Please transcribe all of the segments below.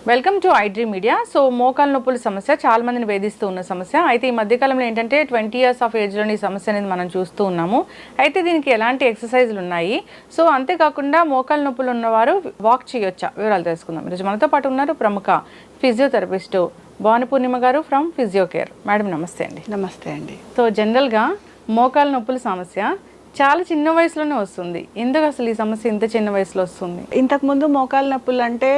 Welcome to iDream media. So మోకాలు నొప్పుల సమస్య చాలా మందిని వేధిస్తూ ఉన్న సమస్య. అయితే ఈ మధ్యకాలంలో ఏంటంటే 20 years ఆఫ్ ఏజ్లోని ఈ సమస్య అనేది మనం చూస్తూ ఉన్నాము. అయితే దీనికి ఎలాంటి ఎక్సర్సైజ్లు ఉన్నాయి, సో అంతేకాకుండా మోకాలు నొప్పులు ఉన్నవారు వాక్ చేయొచ్చా, వివరాలు తెలుసుకుందాం. ఈరోజు మనతో పాటు ఉన్నారు ప్రముఖ ఫిజియోథెరపిస్ట్ భాను పూర్ణిమ గారు ఫ్రమ్ ఫిజియోకేర్. మేడం నమస్తే అండి. నమస్తే అండి. సో జనరల్గా మోకాలు నొప్పుల సమస్య చాలా చిన్న వయసులోనే వస్తుంది. ఎందుకు అసలు ఈ సమస్య ఇంత చిన్న వయసులో వస్తుంది? ఇంతకుముందు మోకాలు నొప్పులు అంటే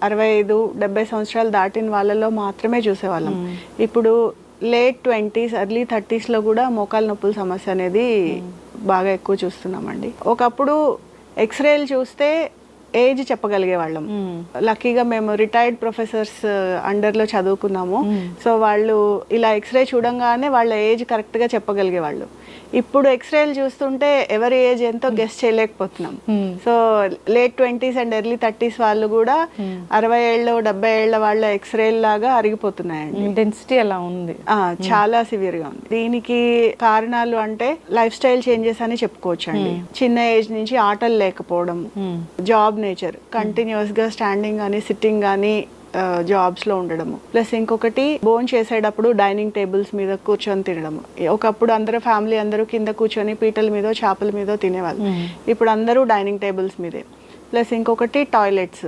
65-70 సంవత్సరాలు దాటిన వాళ్ళలో మాత్రమే చూసేవాళ్ళం. ఇప్పుడు లేట్ 20s ఎర్లీ 30sలో కూడా మోకాలు నొప్పుల సమస్య అనేది బాగా ఎక్కువ చూస్తున్నామండి. ఒకప్పుడు ఎక్స్రేలు చూస్తే ఏజ్ చెప్పగలిగే వాళ్ళం. లక్కీగా మేము రిటైర్డ్ ప్రొఫెసర్స్ అండర్లో చదువుకున్నాము. సో వాళ్ళు ఇలా ఎక్స్రే చూడంగానే వాళ్ళ ఏజ్ కరెక్ట్గా చెప్పగలిగే వాళ్ళు. ఇప్పుడు ఎక్స్రేలు చూస్తుంటే ఎవరి ఏజ్ ఎంతో గెస్ చేయలేకపోతున్నాం. So late 20s and early 30s వాళ్ళు కూడా 60 ఏళ్ళు 70 ఏళ్ళ వాళ్ళ ఎక్స్రేల్ లాగా అరిగిపోతున్నాయండి. డెన్సిటీ అలా ఉంది, చాలా సివియర్ గా ఉంది. దీనికి కారణాలు అంటే లైఫ్ స్టైల్ చేంజెస్ అని చెప్పుకోవచ్చు అండి. చిన్న ఏజ్ నుంచి ఆటలు లేకపోవడం, జాబ్ నేచర్, కంటిన్యూస్ గా స్టాండింగ్ కానీ సిట్టింగ్ కానీ జాబ్స్ లో ఉండడము, ప్లస్ ఇంకొకటి భోజనం చేసేటప్పుడు డైనింగ్ టేబుల్స్ మీద కూర్చొని తినడము. ఒకప్పుడు ఫ్యామిలీ అందరూ కింద కూర్చొని పీటల మీద చేపల మీద తినేవాళ్ళు. ఇప్పుడు అందరూ డైనింగ్ టేబుల్స్ మీదే. ప్లస్ ఇంకొకటి టాయిలెట్స్.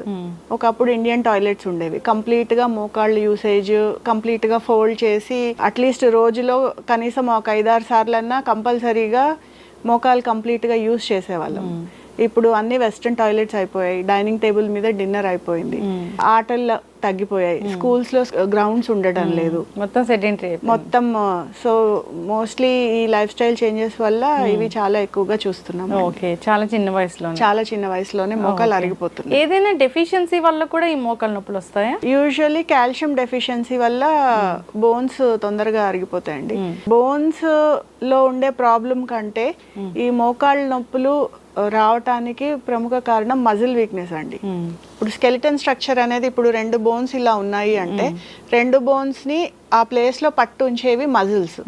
ఒకప్పుడు ఇండియన్ టాయిలెట్స్ ఉండేవి, కంప్లీట్ గా మోకాళ్ళ యూసేజ్ కంప్లీట్ గా ఫోల్డ్ చేసి అట్లీస్ట్ రోజులో కనీసం ఒక 5-6 సార్లన్నా కంపల్సరీగా మోకాలు కంప్లీట్ గా యూజ్ చేసేవాళ్ళం. ఇప్పుడు అన్ని వెస్ట్రన్ టాయిలెట్స్ అయిపోయాయి, డైనింగ్ టేబుల్ మీద డిన్నర్ అయిపోయింది, ఆటల్లో తగ్గిపోయాయి, స్కూల్స్ లో గ్రౌండ్స్ ఉండటం లేదు, మొత్తం సెడెంటరీ మొత్తం. సో మోస్ట్లీ ఈ లైఫ్ స్టైల్ చేంజెస్ వల్ల ఇవి చాలా ఎక్కువగా చూస్తున్నాం. ఓకే, చాలా చిన్న వయసులోనే మోకాలు అరిగిపోతుంది. ఏదైనా డెఫిషియన్సీ వల్ల కూడా ఈ మోకాలు నొప్పులు వస్తాయా? యూజువల్లీ కాల్షియం డెఫిషియన్సీ వల్ల బోన్స్ తొందరగా అరిగిపోతాయండి. బోన్స్ లో ఉండే ప్రాబ్లం కంటే ఈ మోకాళ్ళ నొప్పులు రావటానికి ప్రముఖ కారణం మజిల్ వీక్నెస్ అండి. ఇప్పుడు స్కెలిటన్ స్ట్రక్చర్ అనేది ఇప్పుడు 2 బోన్స్ ఇలా ఉన్నాయి అంటే 2 బోన్స్ ని ఆ ప్లేస్ లో పట్టు ఉంచేవి మజిల్స్.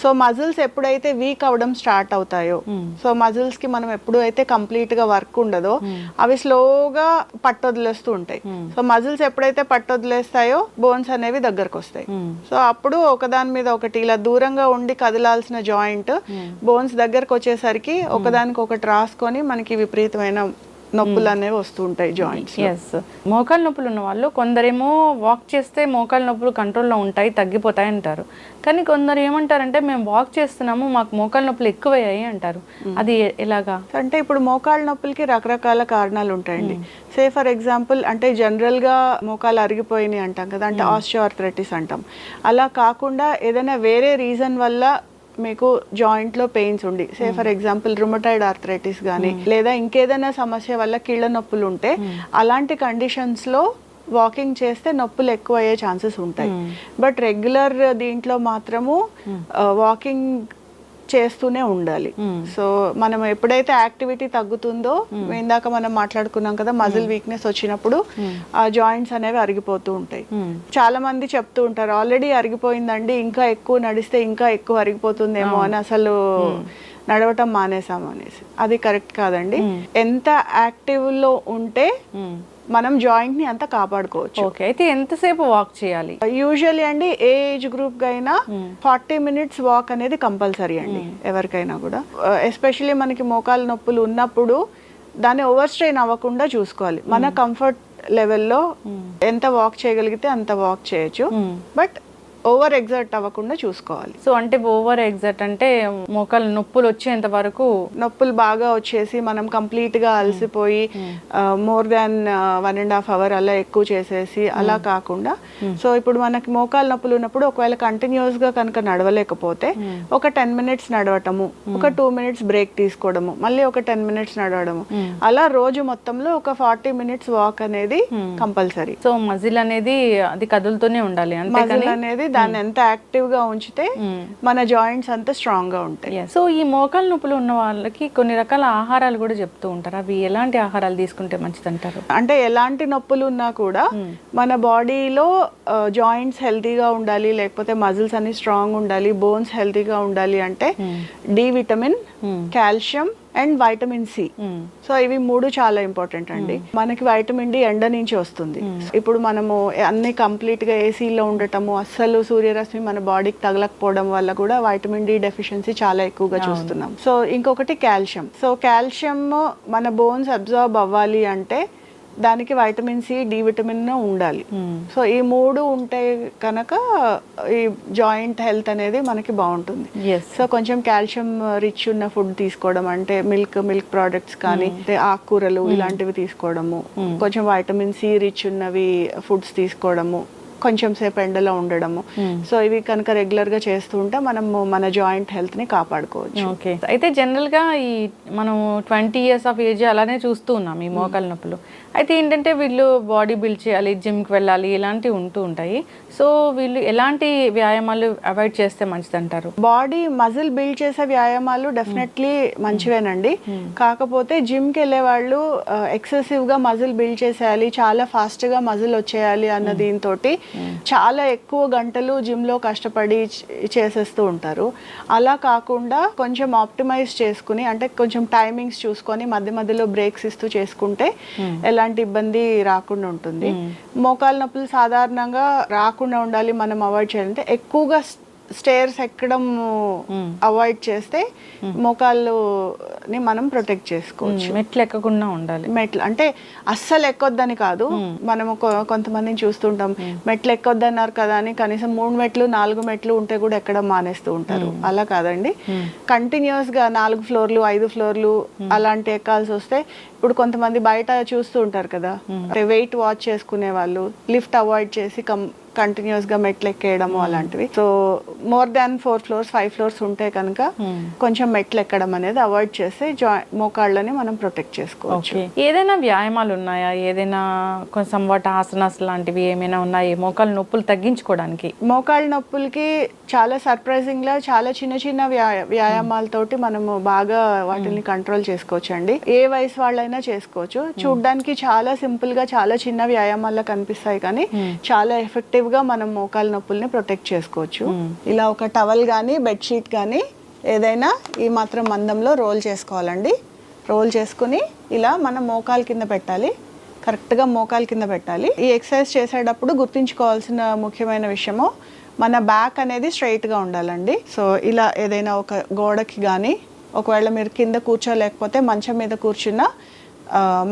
సో మజిల్స్ ఎప్పుడైతే వీక్ అవడం స్టార్ట్ అవుతాయో, సో మజిల్స్ కి మనం ఎప్పుడైతే కంప్లీట్ గా వర్క్ ఉండదో అవి స్లోగా పట్టు వదిలేస్తూ ఉంటాయి. సో మజిల్స్ ఎప్పుడైతే పట్టు వదిలేస్తాయో బోన్స్ అనేవి దగ్గరకు వస్తాయి. సో అప్పుడు ఒకదాని మీద ఒకటి ఇలా దూరంగా ఉండి కదలాల్సిన జాయింట్ బోన్స్ దగ్గరకు వచ్చేసరికి ఒకదానికి ఒకటి రాసుకొని మనకి విపరీతమైన నొప్పులు అనేవి వస్తూ ఉంటాయి జాయింట్స్. మోకాలు నొప్పులు ఉన్న వాళ్ళు కొందరేమో వాక్ చేస్తే మోకాలు నొప్పులు కంట్రోల్లో ఉంటాయి, తగ్గిపోతాయి అంటారు. కానీ కొందరు ఏమంటారంటే మేము వాక్ చేస్తున్నాము, మాకు మోకాలు నొప్పులు ఎక్కువయ్యాయి అంటారు. అది ఎలాగా అంటే ఇప్పుడు మోకాలు నొప్పులకి రకరకాల కారణాలు ఉంటాయండి. సే ఫర్ ఎగ్జాంపుల్ అంటే జనరల్ గా మోకాలు అరిగిపోయినాయి అంటాం కదా, అంటే ఆస్టియోఆర్థరైటిస్ అంటాం. అలా కాకుండా ఏదైనా వేరే రీజన్ వల్ల మీకు జాయింట్ లో పెయిన్స్ ఉండి, say for example rheumatoid arthritis కానీ లేదా ఇంకేదైనా సమస్య వల్ల కీళ్ళ నొప్పులు ఉంటే అలాంటి కండిషన్స్ లో వాకింగ్ చేస్తే నొప్పులు ఎక్కువ అయ్యే ఛాన్సెస్ ఉంటాయి. బట్ రెగ్యులర్ దీంట్లో మాత్రము వాకింగ్ చేస్తూనే ఉండాలి. సో మనం ఎప్పుడైతే యాక్టివిటీ తగ్గుతుందో, ఇందాక మనం మాట్లాడుకున్నాం కదా మజిల్ వీక్నెస్ వచ్చినప్పుడు ఆ జాయింట్స్ అనేవి అరిగిపోతూ ఉంటాయి. చాలా మంది చెప్తూ ఉంటారు ఆల్రెడీ అరిగిపోయిందండి, ఇంకా ఎక్కువ నడిస్తే ఇంకా ఎక్కువ అరిగిపోతుందేమో అని అసలు నడవటం మానేసాము అనేసి. అది కరెక్ట్ కాదండి. ఎంత యాక్టివ్ లో ఉంటే మనం జాయింట్ ని అంతా కాపాడుకోవచ్చు. ఓకే, అయితే ఎంతసేపు వాక్ చేయాలి? యూజువల్లీ అండి ఏ ఏజ్ గ్రూప్ కి అయినా 40 minutes వాక్ అనేది కంపల్సరీ అండి ఎవరికైనా కూడా. ఎస్పెషల్లీ మనకి మోకాలు నొప్పులు ఉన్నప్పుడు దాన్ని ఓవర్ స్ట్రెయిన్ అవ్వకుండా చూసుకోవాలి. మన కంఫర్ట్ లెవెల్లో ఎంత వాక్ చేయగలిగితే అంత వాక్ చేయొచ్చు, బట్ ఓవర్ ఎగ్జర్ట్ అవ్వకుండా చూసుకోవాలి. సో అంటే ఓవర్ ఎగ్జర్ట్ అంటే మోకాలు నొప్పులు వచ్చేంత వరకు, నొప్పులు బాగా వచ్చేసి మనం కంప్లీట్ గా అలసిపోయి మోర్ దాన్ 1.5 hour అలా ఎక్కువ చేసేసి అలా కాకుండా, సో ఇప్పుడు మనకి మోకాలు నొప్పులు ఉన్నప్పుడు ఒకవేళ కంటిన్యూస్ గా కనుక నడవలేకపోతే ఒక 10 minutes నడవటము, ఒక 2 minutes బ్రేక్ తీసుకోవడము, మళ్ళీ ఒక 10 minutes నడవడము, అలా రోజు మొత్తంలో ఒక 40 minutes వాక్ అనేది కంపల్సరీ. సో మజిల్ అనేది అది కదులుతూనే ఉండాలి. మజిల్ అనేది దాన్ని ఎంత యాక్టివ్ గా ఉంచితే మన జాయింట్స్ అంతా స్ట్రాంగ్ గా ఉంటాయి. సో ఈ మోకాలు నొప్పులు ఉన్న వాళ్ళకి కొన్ని రకాల ఆహారాలు కూడా చెప్తూ ఉంటారు, అవి ఎలాంటి ఆహారాలు తీసుకుంటే మంచిది అంటారు? అంటే ఎలాంటి నొప్పులు ఉన్నా కూడా మన బాడీలో జాయింట్స్ హెల్తీగా ఉండాలి, లేకపోతే మజిల్స్ అన్ని స్ట్రాంగ్ ఉండాలి, బోన్స్ హెల్తీగా ఉండాలి అంటే D vitamin calcium and vitamin C. So ఇవి 3 చాలా ఇంపార్టెంట్ అండి. మనకి వైటమిన్ డి ఎండ నుంచి వస్తుంది. ఇప్పుడు మనము అన్ని కంప్లీట్ గా ఏసీలో ఉండటము, అస్సలు సూర్యరశ్మి మన బాడీకి తగలకపోవడం వల్ల కూడా వైటమిన్ డి డెఫిషియన్సీ చాలా ఎక్కువగా చూస్తున్నాం. సో ఇంకొకటి కాల్షియం. సో కాల్షియం మన బోన్స్ అబ్జార్బ్ అవ్వాలి అంటే దానికి వైటమిన్ సి, డి విటమిన్ ఉండాలి. సో ఈ 3 ఉంటే కనుక ఈ జాయింట్ హెల్త్ అనేది మనకి బాగుంటుంది. సో కొంచెం కాల్షియం రిచ్ ఉన్న ఫుడ్ తీసుకోవడం, అంటే మిల్క్ ప్రోడక్ట్స్ కానీ ఆకుకూరలు ఇలాంటివి తీసుకోవడము, కొంచెం వైటమిన్ సి రిచ్ ఉన్నవి ఫుడ్స్ తీసుకోవడము, కొంచెం సేపు ఎండలో ఉండడము. సో ఇవి కనుక రెగ్యులర్ గా చేస్తూ ఉంటే మనం మన జాయింట్ హెల్త్ ని కాపాడుకోవచ్చు. ఓకే. అయితే జనరల్ గా ఈ మనం 20 years ఆఫ్ ఏజ్ అలానే చూస్తూ ఉన్నాం ఈ మోకాల నొప్పులు. అయితే ఏంటంటే వీళ్ళు బాడీ బిల్డ్ చేయాలి, జిమ్కి వెళ్ళాలి, ఇలాంటివి ఉంటూ ఉంటాయి. సో వీళ్ళు ఎలాంటి వ్యాయామాలు అవాయిడ్ చేస్తే మంచిది అంటారు? బాడీ మజిల్ బిల్డ్ చేసే వ్యాయామాలు డెఫినెట్లీ మంచివేనండి. కాకపోతే జిమ్కి వెళ్ళే వాళ్ళు ఎక్సెసివ్ గా మజిల్ బిల్డ్ చేసేయాలి, చాలా ఫాస్ట్ గా మజిల్ వచ్చేయాలి అన్న దీంతో చాలా ఎక్కువ గంటలు జిమ్ లో కష్టపడి చేసేస్తూ ఉంటారు. అలా కాకుండా కొంచెం ఆప్టిమైజ్ చేసుకుని, అంటే కొంచెం టైమింగ్స్ చూసుకొని మధ్య మధ్యలో బ్రేక్స్ ఇస్తూ చేసుకుంటే ఎలాంటి ఇబ్బంది రాకుండా ఉంటుంది. మోకాలు నొప్పులు సాధారణంగా రాకుండా ఉండాలి, మనం అవాయిడ్ చేయాలంటే ఎక్కువగా స్టేర్స్ ఎక్కడం అవాయిడ్ చేస్తే మోకాళ్ళని మనం ప్రొటెక్ట్ చేసుకోవచ్చు. మెట్లు ఎక్కకుండా ఉండాలి. మెట్లు అంటే అస్సలు ఎక్కొద్దని కాదు, మనము కొంతమందిని చూస్తుంటాం మెట్లు ఎక్కొద్దన్నారు కదా అని కనీసం 3 మెట్లు 4 మెట్లు ఉంటే కూడా ఎక్కడం మానేస్తూ ఉంటారు. అలా కాదండి, కంటిన్యూస్ గా 4 ఫ్లోర్లు 5 ఫ్లోర్లు అలాంటి ఎక్కాల్సి వస్తే, ఇప్పుడు కొంతమంది బయట చూస్తూ ఉంటారు కదా, వెయిట్ వాచ్ చేసుకునే వాళ్ళు లిఫ్ట్ అవాయిడ్ చేసి కంటిన్యూస్ గా మెట్లు ఎక్కేయడము అలాంటివి. So more than 4 floors 5 floors ఉంటే కనుక కొంచెం మెట్లు ఎక్కడం అనేది అవాయిడ్ చేస్తే మోకాళ్ళని మనం ప్రొటెక్ట్ చేసుకోవచ్చు. ఏదైనా వ్యాయామాలు ఉన్నాయా, ఏదైనా కొంచెం వాటి ఆసనాస్ లాంటివి ఏమైనా ఉన్నాయి మోకాళ్ళ నొప్పులు తగ్గించుకోవడానికి? మోకాళ్ళ నొప్పులకి చాలా సర్ప్రైజింగ్ గా చాలా చిన్న చిన్న వ్యాయామాలతోటి మనము బాగా వాటిని కంట్రోల్ చేసుకోవచ్చు అండి. ఏ వయసు వాళ్ళైనా చేసుకోవచ్చు. చూడ్డానికి చాలా సింపుల్ గా చాలా చిన్న వ్యాయామాల్లో కనిపిస్తాయి, కానీ చాలా ఎఫెక్టివ్ గా మనం మోకాళ్ళ నొప్పుల్ని ప్రొటెక్ట్ చేసుకోవచ్చు. ఇలా ఒక టవల్ కానీ బెడ్షీట్ కానీ ఏదైనా ఈ మాత్రం మందంలో రోల్ చేసుకోవాలండి. రోల్ చేసుకుని ఇలా మనం మోకాలు కింద పెట్టాలి, కరెక్ట్గా మోకాలు కింద పెట్టాలి. ఈ ఎక్సర్సైజ్ చేసేటప్పుడు గుర్తుంచుకోవాల్సిన ముఖ్యమైన విషయము, మన బ్యాక్ అనేది స్ట్రైట్గా ఉండాలండి. సో ఇలా ఏదైనా ఒక గోడకి కానీ, ఒకవేళ మీరు కింద కూర్చోలేకపోతే మంచం మీద కూర్చున్న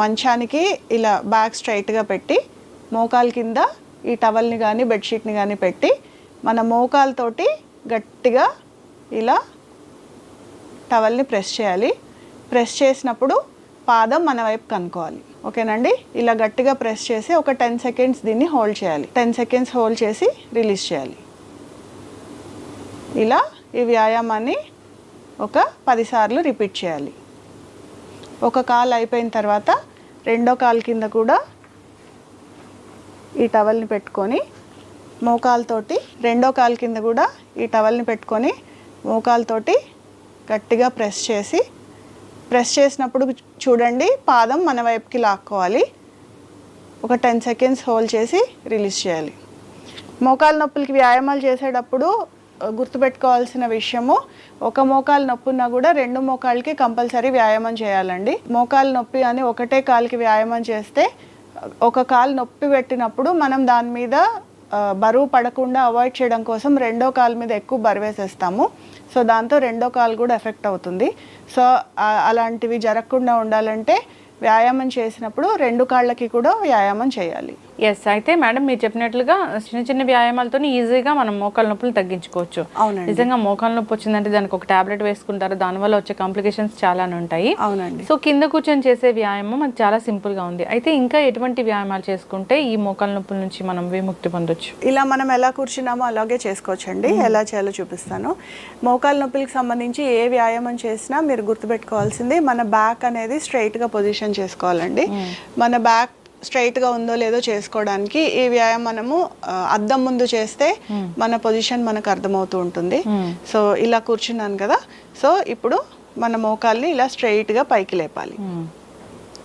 మంచానికి ఇలా బ్యాక్ స్ట్రైట్గా పెట్టి మోకాలు కింద ఈ టవల్ని కానీ బెడ్షీట్ని కానీ పెట్టి మన మోకాలతోటి గట్టిగా ఇలా టవల్ని ప్రెస్ చేయాలి. ప్రెస్ చేసినప్పుడు పాదం మన వైపు కనుక్కోవాలి. ఓకేనండి, ఇలా గట్టిగా ప్రెస్ చేసి ఒక 10 seconds దీన్ని హోల్డ్ చేయాలి. 10 seconds హోల్డ్ చేసి రిలీజ్ చేయాలి. ఇలా ఈ వ్యాయామాన్ని ఒక 10 సార్లు రిపీట్ చేయాలి. ఒక కాలు అయిపోయిన తర్వాత రెండో కాలు కింద కూడా ఈ టవల్ని పెట్టుకొని మోకాలతోటి, రెండో కాలు కింద కూడా ఈ టవల్ని పెట్టుకొని మోకాలతోటి గట్టిగా ప్రెస్ చేసినప్పుడు చూడండి పాదం మన వైపుకి లాక్కోవాలి. ఒక 10 seconds హోల్డ్ చేసి రిలీజ్ చేయాలి. మోకాలు నొప్పులకి వ్యాయామాలు చేసేటప్పుడు గుర్తుపెట్టుకోవాల్సిన విషయము, ఒక మోకాలు నొప్పి ఉన్నా కూడా 2 మోకాళ్ళకి కంపల్సరీ వ్యాయామం చేయాలండి. మోకాలు నొప్పి అని ఒకటే కాలుకి వ్యాయామం చేస్తే, ఒక కాలు నొప్పి పెట్టినప్పుడు మనం దాని మీద బరువు పడకుండా అవాయిడ్ చేయడం కోసం రెండో కాలు మీద ఎక్కువ బరువేసేస్తాము. సో దాంతో రెండో కాలు కూడా ఎఫెక్ట్ అవుతుంది. సో అలాంటివి జరగకుండా ఉండాలంటే వ్యాయామం చేసినప్పుడు 2 కాళ్ళకి కూడా వ్యాయామం చేయాలి. ఎస్, అయితే మేడం మీరు చెప్పినట్లుగా చిన్న చిన్న వ్యాయామాలతో ఈజీగా మనం మోకాళ్ళ నొప్పులు తగ్గించుకోవచ్చు. అవునండి. నిజంగా మోకాళ్ళ నొప్పి వచ్చిందంటే దానికి ఒక టాబ్లెట్ వేసుకుంటారు, దానివల్ల వచ్చే కాంప్లికేషన్స్ చాలానే ఉంటాయి. అవునండి. సో కింద కూర్చొని చేసే వ్యాయామం అది చాలా సింపుల్ గా ఉంది. అయితే ఇంకా ఎటువంటి వ్యాయామాలు చేసుకుంటే ఈ మోకాళ్ళ నొప్పుల నుంచి మనం విముక్తి పొందొచ్చు? ఇలా మనం ఎలా కూర్చున్నామో అలాగే చేసుకోవచ్చు అండి. ఎలా చేయాలో చూపిస్తాను. మోకాళ్ళ నొప్పులకి సంబంధించి ఏ వ్యాయామం చేసినా మీరు గుర్తుపెట్టుకోవాల్సింది, మన బ్యాక్ అనేది స్ట్రైట్ గా పొజిషన్ చేసుకోవాలండి. మన బ్యాక్ స్ట్రైట్ గా ఉందో లేదో చేసుకోవడానికి ఈ వ్యాయామం మనము అద్దం ముందు చేస్తే మన పొజిషన్ మనకు అర్థమవుతూ ఉంటుంది. సో ఇలా కూర్చున్నాను కదా, సో ఇప్పుడు మన మోకాల్ని ఇలా స్ట్రైట్ గా పైకి లేపాలి.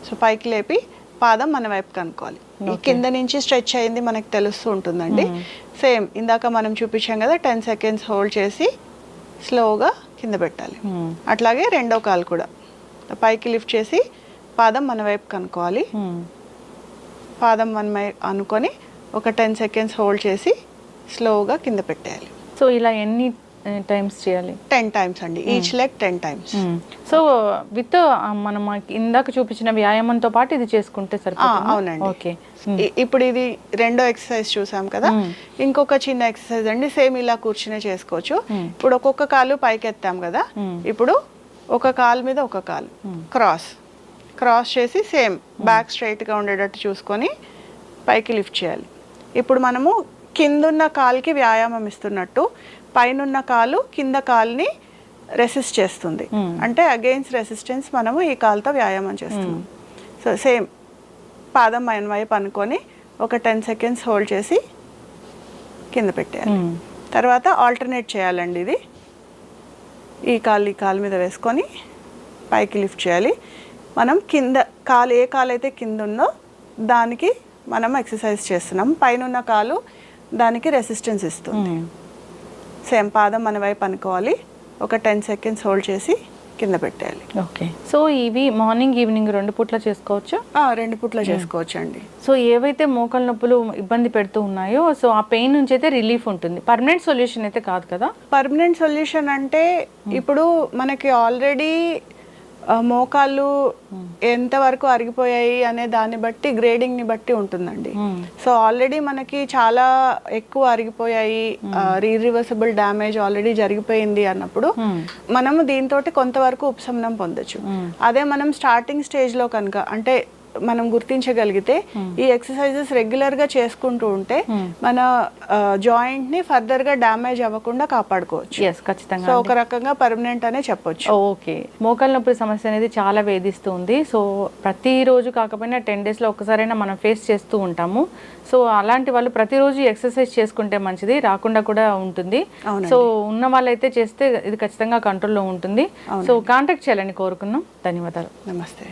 సో పైకి లేపి పాదం మన వైపు కనుక్కోవాలి. ఈ కింద నుంచి స్ట్రెచ్ అయింది మనకు తెలుస్తూ ఉంటుందండి. సేమ్ ఇందాక మనం చూపించాం కదా, 10 seconds హోల్డ్ చేసి స్లోగా కింద పెట్టాలి. అట్లాగే రెండో కాలు కూడా పైకి లిఫ్ట్ చేసి పాదం మన వైపు కనుక్కోవాలి. పాదం మన వైపు అనుకొని ఒక 10 seconds హోల్డ్ చేసి స్లోగా కింద పెట్టేయాలి. సో ఇలా ఎన్ని టైమ్స్ చేయాలి? 10 times అండి, each leg 10 times. So with మనం ఇందాక చూపించిన వ్యాయామంతో పాటు ఇది చేసుకుంటే సరిపోతుంది. అవునండి. ఓకే. ఇప్పుడు ఇది రెండో ఎక్సర్సైజ్ చూసాం కదా, ఇంకొక చిన్న ఎక్సర్సైజ్ అండి, సేమ్ ఇలా కూర్చునే చేసుకోవచ్చు. ఇప్పుడు ఒక్కొక్క కాలు పైకి ఎత్తాం కదా, ఇప్పుడు ఒక కాలు మీద ఒక కాలు క్రాస్ చేసి సేమ్ బ్యాక్ స్ట్రైట్గా ఉండేటట్టు చూసుకొని పైకి లిఫ్ట్ చేయాలి. ఇప్పుడు మనము కిందున్న కాలుకి వ్యాయామం ఇస్తున్నట్టు పైనున్న కాలు కింద కాలుని రెసిస్ట్ చేస్తుంది. అంటే అగెయిన్స్ రెసిస్టెన్స్ మనము ఈ కాలుతో వ్యాయామం చేస్తున్నాం. సో సేమ్ పాదం మన వైపు అనుకొని ఒక 10 seconds హోల్డ్ చేసి కింద పెట్టేయాలి. తర్వాత ఆల్టర్నేట్ చేయాలండి. ఇది ఈ కాలు మీద వేసుకొని పైకి లిఫ్ట్ చేయాలి. మనం కింద కాలు ఏ కాలు అయితే కింద ఉందో దానికి మనం ఎక్సర్సైజ్ చేస్తున్నాం, పైన ఉన్న కాలు దానికి రెసిస్టెన్స్ ఇస్తుంది. సేమ్ పాదం మన వైపు అనుకోవాలి, ఒక 10 seconds హోల్డ్ చేసి కింద పెట్టేయాలి. ఓకే. సో ఇవి మార్నింగ్ ఈవినింగ్ 2 పూట్ల చేసుకోవచ్చు? 2 పూట్ల చేసుకోవచ్చు అండి. సో ఏవైతే మోకాళ్ళ నొప్పులు ఇబ్బంది పెడుతూ ఉన్నాయో సో ఆ పెయిన్ నుంచి అయితే రిలీఫ్ ఉంటుంది, పర్మనెంట్ సొల్యూషన్ అయితే కాదు కదా? పర్మనెంట్ సొల్యూషన్ అంటే ఇప్పుడు మనకి ఆల్రెడీ మోకాళ్ళు ఎంతవరకు అరిగిపోయాయి అనే దాన్ని బట్టి గ్రేడింగ్ని బట్టి ఉంటుందండి. సో ఆల్రెడీ మనకి చాలా ఎక్కువ అరిగిపోయాయి, ఇర్రివర్సిబుల్ డ్యామేజ్ ఆల్రెడీ జరిగిపోయింది అన్నప్పుడు మనము దీంతో కొంతవరకు ఉపశమనం పొందొచ్చు. అదే మనం స్టార్టింగ్ స్టేజ్లో కనుక అంటే మనం గుర్తించగలిగితే ఈ ఎక్సర్సైజెస్ రెగ్యులర్గా చేసుకుంటూ ఉంటే మన జాయింట్ని ఫర్దర్గా డ్యామేజ్ అవ్వకుండా కాపాడుకోవచ్చు. ఖచ్చితంగా. సో ఒక రకంగా పర్మనెంట్ అనే చెప్పొచ్చు. ఓకే. మోకాళ్ళ నొప్పి సమస్య అనేది చాలా వేధిస్తుంది. సో ప్రతిరోజు కాకపోయినా 10 daysలో ఒక్కసారైనా మనం ఫేస్ చేస్తూ ఉంటాము. సో అలాంటి వాళ్ళు ప్రతిరోజు ఎక్సర్సైజ్ చేసుకుంటే మంచిది, రాకుండా కూడా ఉంటుంది. సో ఉన్న వాళ్ళైతే చేస్తే ఇది ఖచ్చితంగా కంట్రోల్లో ఉంటుంది. సో కాంటాక్ట్ చేయాలని కోరుకున్నాం. ధన్యవాదాలు. నమస్తే.